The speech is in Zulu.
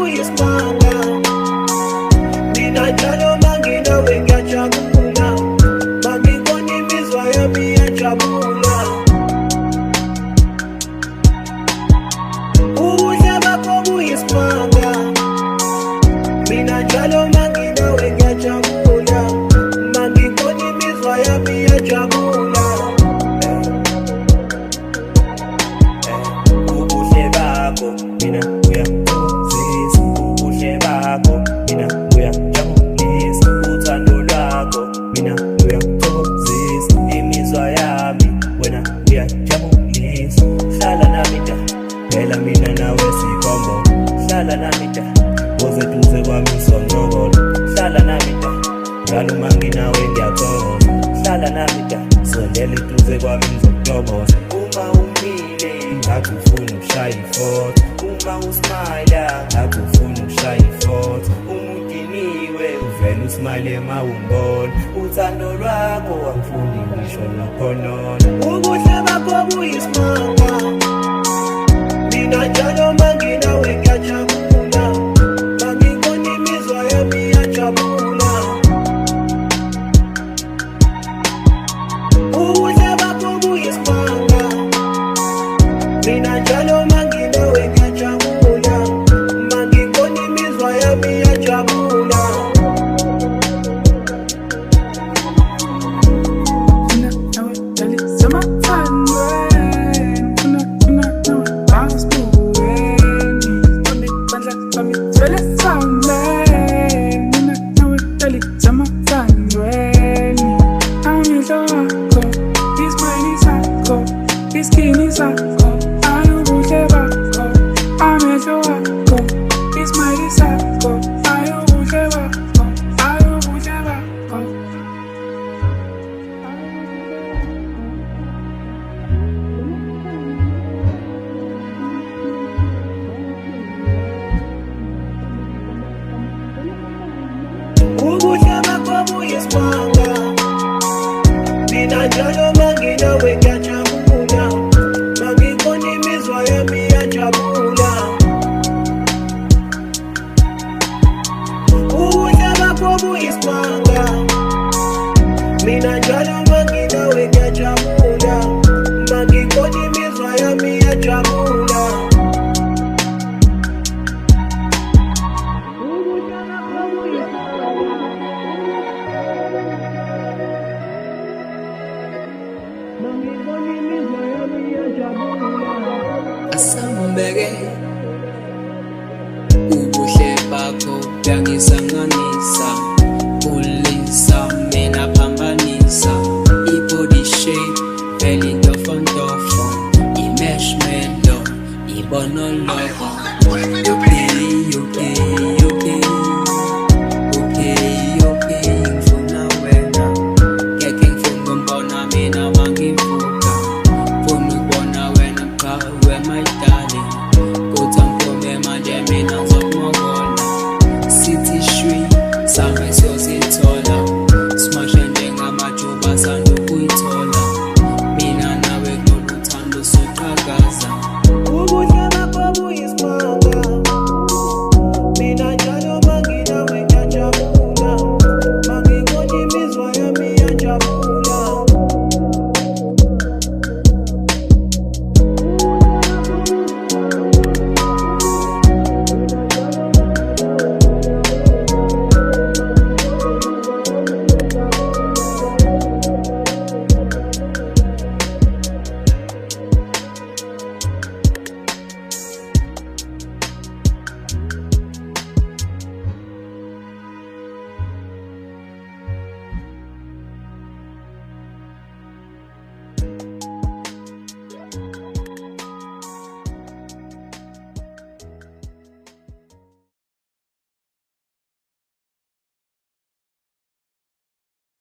kuyisimanga. Mina njalo manginawe ngiyajabula, mangibona imizwa yami iyajabula. Ubuhle bakho buyisimanga. Mina njalo manginawe ngiyajabula, mangibona imizwa yami iyajabula. Ubuhle bakho mina uyangithokozisa, ubuhle bakho mina uyangijabulisa, uthando lwakho mina luyangithokozisa, imizwa yami wena uyajabulisa. Hlala nami da, phela mina nawe sikombo. Hlala nami da, uze duze kwami sonqokolo. Hlala nami da, njalo manginawe ngiyathokoza. Hlala nami da, sondela eduze kwami ngizokutokoza. Uma umile ngathi ufuna ukushaya ifoto, uma usmile ngathi ufuna ukushaya ifoto. Uma udiniwe uvela usmile mawumbona, uthando lwakho angifuni ngisho nokhonona. Ubuhle bakho buyisimanga. Mina njalo manginawe ngiyajabula, mangibona imizwa yami iyajabula. Ubuhle bakho buyisimanga. Mina njalo manginawe ngiyajabula, mangibona imizwa yami iyajabula. Ubuhle bakho buyisimanga. Mina njalo manginawe ngiyajabula, mangibona imizwa yami iyajabula. Ubuhle bakho buyisimanga. Mina njalo manginawe ngiyajabula, mangibona imizwa yami iyajabula. Asambeke ubuhle bakho buyangizanganisa.